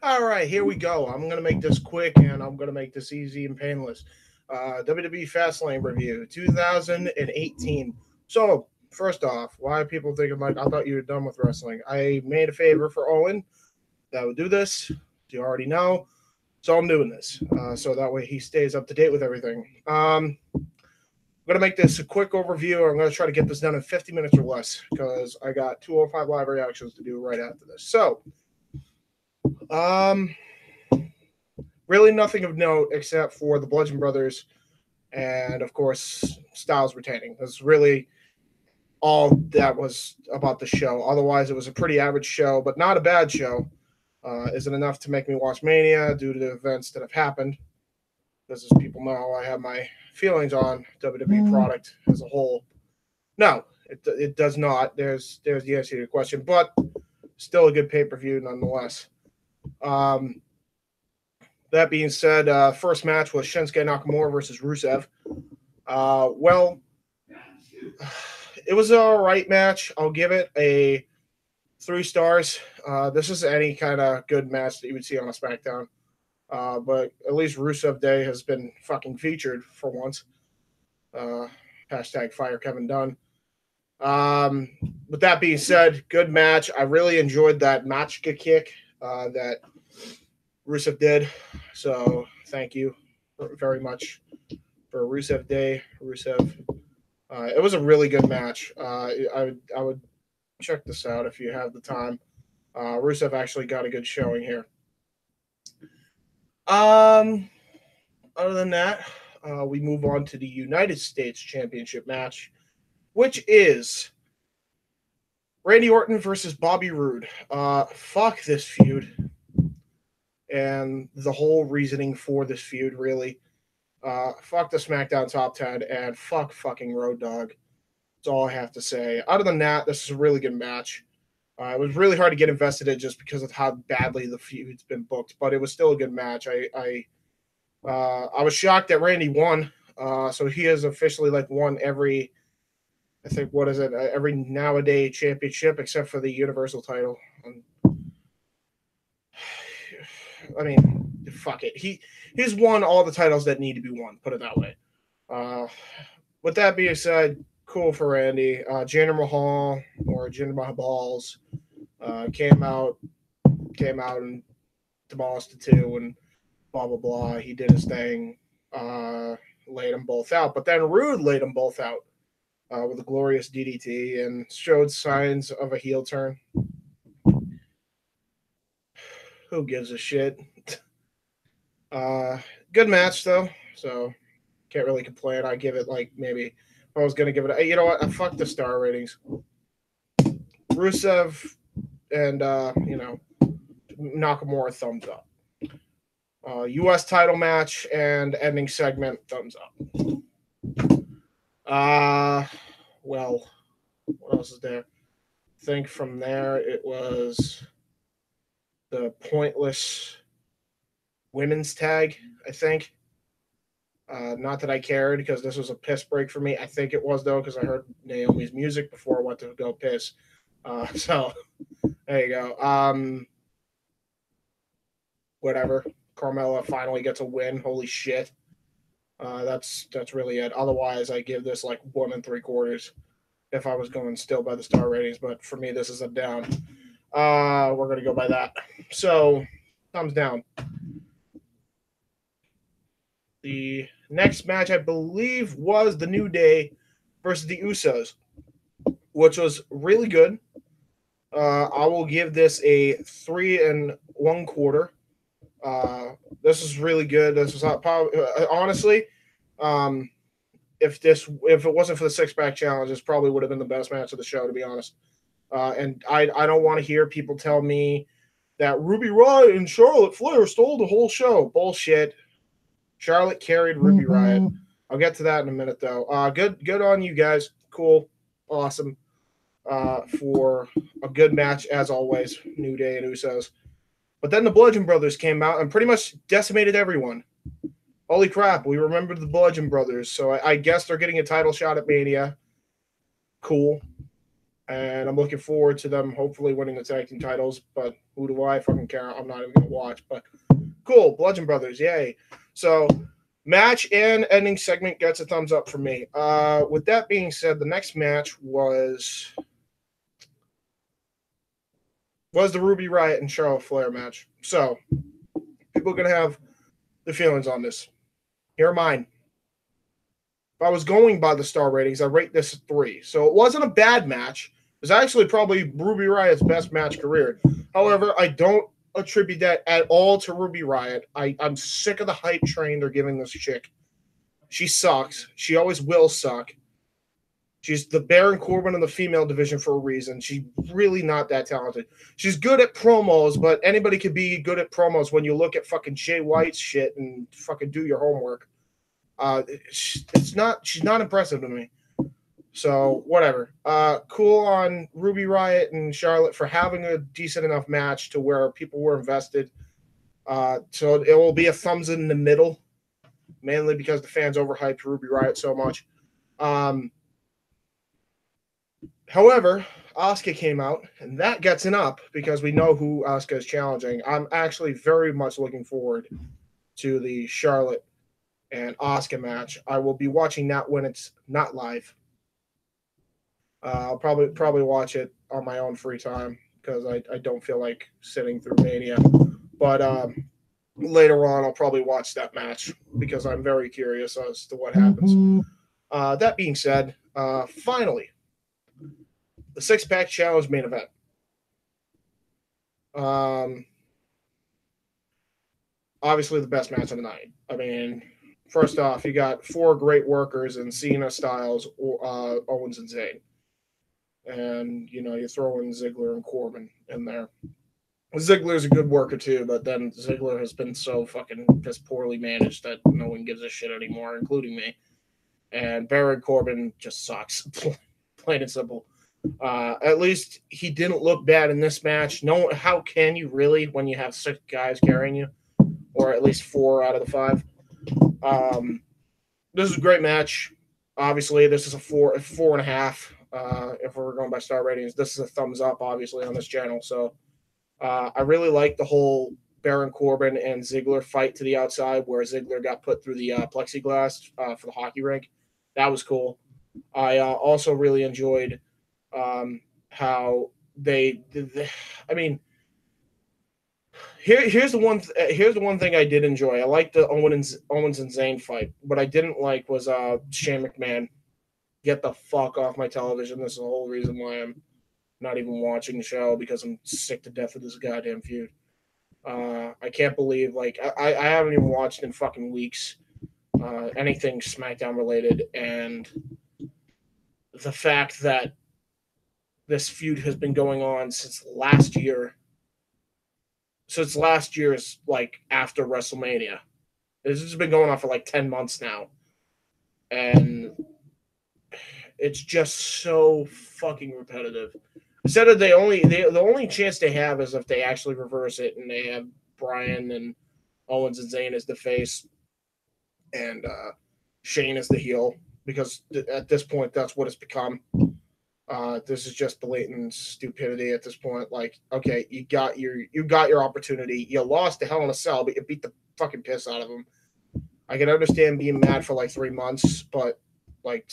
All right, here we go. I'm going to make this quick and I'm going to make this easy and painless. WWE Fastlane review 2018. So, first off, why are people thinking, like, I thought you were done with wrestling? I made a favor for Owen that would do this. You already know. So, I'm doing this. So that way he stays up to date with everything. I'm going to make this a quick overview. I'm going to try to get this done in 50 minutes or less because I got 205 live reactions to do right after this. So, um, really nothing of note except for the Bludgeon Brothers and, of course, Styles retaining. That's really all that was about the show. Otherwise, it was a pretty average show, but not a bad show. Isn't enough to make me watch Mania due to the events that have happened. Because as people know, I have my feelings on WWE product as a whole. No, it does not. There's the answer to your question, but still a good pay-per-view nonetheless. That being said, first match was Shinsuke Nakamura versus Rusev. Well, it was an all right match. I'll give it a 3 stars. This is any kind of good match that you would see on a SmackDown. But at least Rusev Day has been fucking featured for once. Hashtag fire Kevin Dunn. With that being said, good match. I really enjoyed that Machka kick that Rusev did. So thank you very much for Rusev Day. Rusev. It was a really good match. I would check this out if you have the time. Rusev actually got a good showing here. Other than that, we move on to the United States Championship match, which is Randy Orton versus Bobby Roode. Fuck this feud. And the whole reasoning for this feud, really. Fuck the SmackDown Top 10 and fuck fucking Road Dogg. That's all I have to say. Other than that, this is a really good match. It was really hard to get invested in just because of how badly the feud's been booked, but it was still a good match. I was shocked that Randy won. So he has officially won every, I think, what is it? Every nowadays championship except for the Universal title. I mean, fuck it. He's won all the titles that need to be won. Put it that way. With that being said, cool for Randy. Jinder Mahal or Jinder Mahal's came out and demolished the two and blah blah blah. He did his thing, laid them both out. But then Rude laid them both out with a glorious DDT and showed signs of a heel turn. Who gives a shit? Good match though, so can't really complain. I give it maybe if I was gonna give it. You know what? Fuck the star ratings. Rusev and Nakamura thumbs up. U.S. title match and ending segment thumbs up. Well, what else is there? I think from there it was the pointless women's tag, I think. Not that I cared because this was a piss break for me. I think it was, though, because I heard Naomi's music before I went to go piss. So, there you go. Whatever. Carmella finally gets a win. Holy shit. That's really it. Otherwise, I give this 1 3/4 if I was going still by the star ratings. But for me, this is a down. We're going to go by that. So, thumbs down. The next match, I believe, was the New Day versus the Usos, which was really good. I will give this a 3 1/4. This is really good. This was honestly, if it wasn't for the 6-pack challenge, this probably would have been the best match of the show, to be honest. And I don't want to hear people tell me that Ruby Riott and Charlotte Flair stole the whole show. Bullshit. Charlotte carried Ruby Riott. I'll get to that in a minute, though. Good on you guys. Cool. Awesome. For a good match, as always, New Day and Usos. But then the Bludgeon Brothers came out and pretty much decimated everyone. Holy crap, we remembered the Bludgeon Brothers. So I guess they're getting a title shot at Mania. Cool. and I'm looking forward to them hopefully winning the tag team titles. But who do I fucking care? I'm not even gonna watch. But cool, Bludgeon Brothers, yay! So match and ending segment gets a thumbs up from me. With that being said, the next match was the Ruby Riott and Charlotte Flair match. So people are gonna have their feelings on this. Here are mine. If I was going by the star ratings, I rate this a 3. So it wasn't a bad match. It was actually probably Ruby Riott's best match career. However, I don't attribute that at all to Ruby Riott. I'm sick of the hype train they're giving this chick. She sucks. She always will suck. She's the Baron Corbin of the female division for a reason. She's really not that talented. She's good at promos, but anybody could be good at promos when you look at fucking Jay White's shit and fucking do your homework. She's not impressive to me. So whatever. Cool on Ruby Riott and Charlotte for having a decent enough match to where people were invested. So it will be a thumbs in the middle, mainly because the fans overhyped Ruby Riott so much. However, Asuka came out, and that gets an up because we know who Asuka is challenging. I'm actually very much looking forward to the Charlotte and Asuka match. I will be watching that when it's not live. I'll probably watch it on my own free time because I don't feel like sitting through Mania. But later on, I'll probably watch that match because I'm very curious as to what happens. That being said, finally, the six-pack challenge main event. Obviously, the best match of the night. I mean, first off, you got 4 great workers in Cena, Styles, Owens, and Zayn. And, you throw in Ziggler and Corbin in there. Ziggler's a good worker, too, but then Ziggler has been so fucking just poorly managed that no one gives a shit anymore, including me. And Baron Corbin just sucks. Plain and simple. At least he didn't look bad in this match. No, how can you really when you have 6 guys carrying you, or at least 4 out of the 5? This is a great match. Obviously, this is a 4.5. If we're going by star ratings, this is a thumbs up. Obviously, on this channel. So I really like the whole Baron Corbin and Ziggler fight to the outside, where Ziggler got put through the plexiglass for the hockey rink. That was cool. I also really enjoyed how they I mean, here's the one thing I did enjoy. I liked the Owens and Zayn fight. What I didn't like was Shane McMahon. Get the fuck off my television. This is the whole reason why I'm not even watching the show, because I'm sick to death of this goddamn feud. I can't believe, like, I haven't even watched in fucking weeks anything SmackDown related, and the fact that this feud has been going on since last year. Since last year's, like, after WrestleMania. This has been going on for like 10 months now. And it's just so fucking repetitive. Instead of the only chance they have is if they actually reverse it and they have Bryan and Owens and Zayn as the face and Shane as the heel, because at this point that's what it's become. This is just blatant stupidity at this point. Like, okay, you got your opportunity. You lost to Hell in a Cell, but you beat the fucking piss out of them. I can understand being mad for like 3 months, but like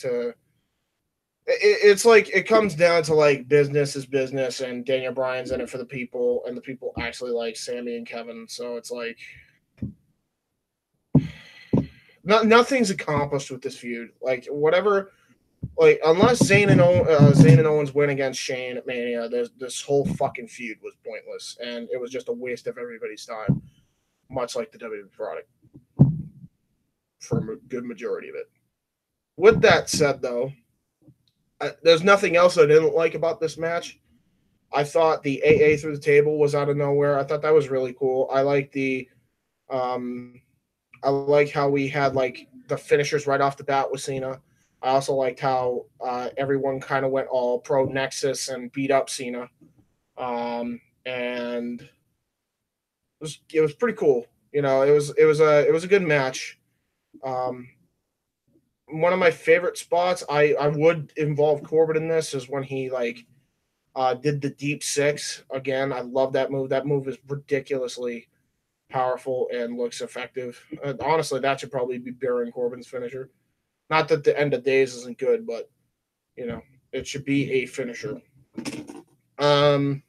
it's like it comes down to like business is business, and Daniel Bryan's in it for the people, and the people actually like Sami and Kevin. So it's like nothing's accomplished with this feud. Like whatever. Like, unless Zayn and Owens win against Shane at Mania, this whole fucking feud was pointless, and it was just a waste of everybody's time, much like the WWE product, for a good majority of it. With that said, though, there's nothing else I didn't like about this match. I thought the AA through the table was out of nowhere. I thought that was really cool. I like I like how we had like the finishers right off the bat with Cena. I also liked how everyone kind of went all pro Nexus and beat up Cena, and it was pretty cool. It was a good match. One of my favorite spots I would involve Corbin in this is when he like Did the deep six again. I love that move. That move is ridiculously powerful and looks effective. Honestly, that should probably be Baron Corbin's finisher. Not that the end of days isn't good, but you know, it should be a finisher. I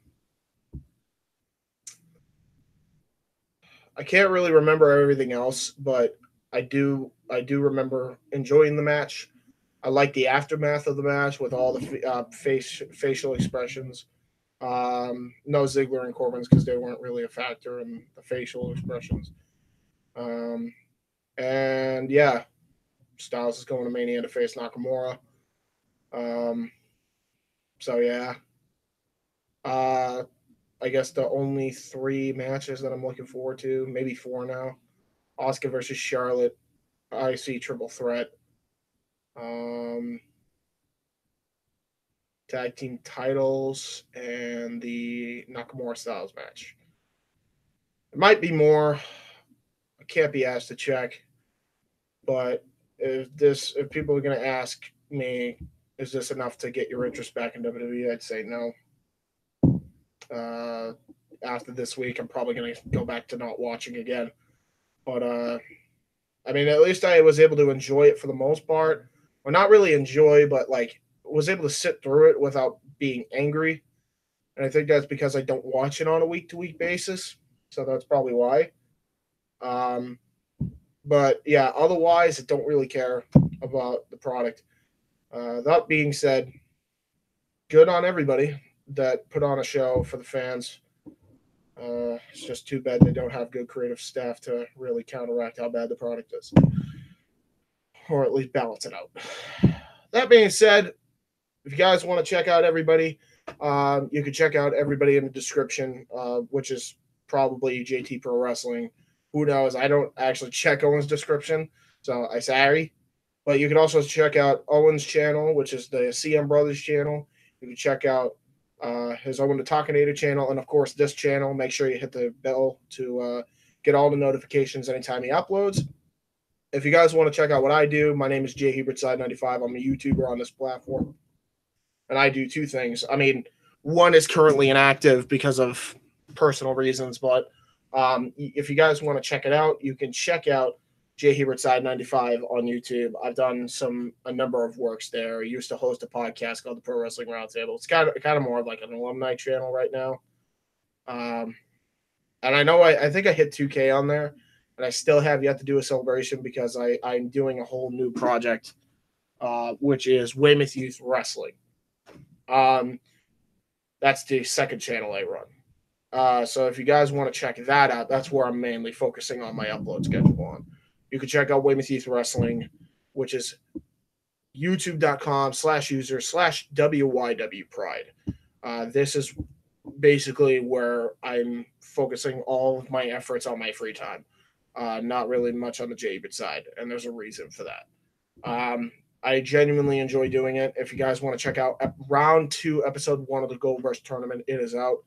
can't really remember everything else, but I do remember enjoying the match. I like the aftermath of the match with all the facial expressions. No Ziggler and Corbin's because they weren't really a factor in the facial expressions. Um, and yeah, Styles is going to Mania to face Nakamura. Um, so yeah, uh, I guess the only three matches that I'm looking forward to, maybe four now. Oscar versus Charlotte, IC triple threat, um, tag team titles, and the Nakamura Styles match. It might be more. I can't be asked to check, but if people are going to ask me, is this enough to get your interest back in WWE? I'd say no. After this week, I'm probably going to go back to not watching again. But I mean, at least I was able to enjoy it for the most part. Well, not really enjoy, but like was able to sit through it without being angry. And I think that's because I don't watch it on a week to week basis. So that's probably why. Um, but yeah, otherwise, I don't really care about the product. That being said, good on everybody that put on a show for the fans. It's just too bad they don't have good creative staff to really counteract how bad the product is, or at least balance it out. That being said, if you guys want to check out everybody, you can check out everybody in the description, which is probably JT Pro Wrestling. Who knows? I don't actually check Owen's description, so I'm sorry. But you can also check out Owen's channel, which is the CM Brothers channel. You can check out his Owen the Talkinator channel, and of course this channel. Make sure you hit the bell to get all the notifications anytime he uploads. If you guys want to check out what I do, my name is JHebertSide95. I'm a YouTuber on this platform, and I do two things. I mean, one is currently inactive because of personal reasons, but if you guys want to check it out, you can check out JHebertSide95 on YouTube. I've done a number of works there. I used to host a podcast called the Pro Wrestling Roundtable. It's kind of more of like an alumni channel right now. And I know I think I hit 2K on there, and I still have yet to do a celebration because I'm doing a whole new project, which is Weymouth Youth Wrestling. That's the second channel I run. So if you guys want to check that out, that's where I'm mainly focusing on my upload schedule on. You can check out Weymouth Youth Wrestling, which is youtube.com/user/WYW Pride. This is basically where I'm focusing all of my efforts on my free time. Not really much on the JHebert side, and there's a reason for that. I genuinely enjoy doing it. If you guys want to check out round 2, episode 1 of the Goldberg tournament, it is out.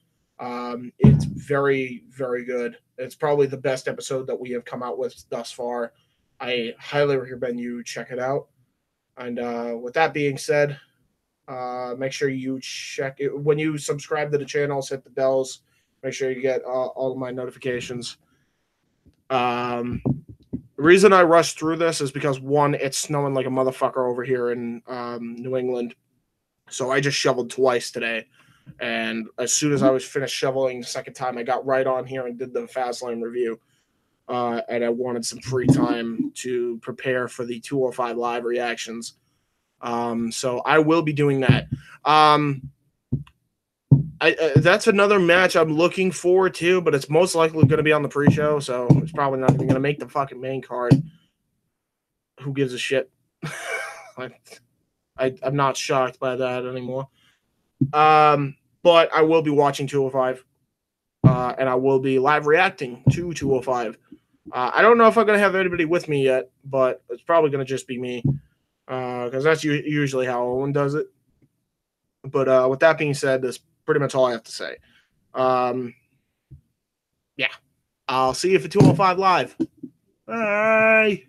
It's very, very good. It's probably the best episode that we have come out with thus far. I highly recommend you check it out. And with that being said, make sure you check it. When you subscribe to the channels, hit the bells. Make sure you get all of my notifications. The reason I rushed through this is because, one, it's snowing like a motherfucker over here in New England. So I just shoveled twice today. And as soon as I was finished shoveling the second time, I got right on here and did the Fastlane review. And I wanted some free time to prepare for the 205 live reactions. So I will be doing that. That's another match I'm looking forward to, but it's most likely going to be on the pre-show, so it's probably not even going to make the fucking main card. Who gives a shit? I'm not shocked by that anymore. But I will be watching 205, and I will be live reacting to 205. I don't know if I'm going to have anybody with me yet, but it's probably going to just be me, because that's usually how Owen does it. But with that being said, that's pretty much all I have to say. Yeah. I'll see you for 205 Live. Bye.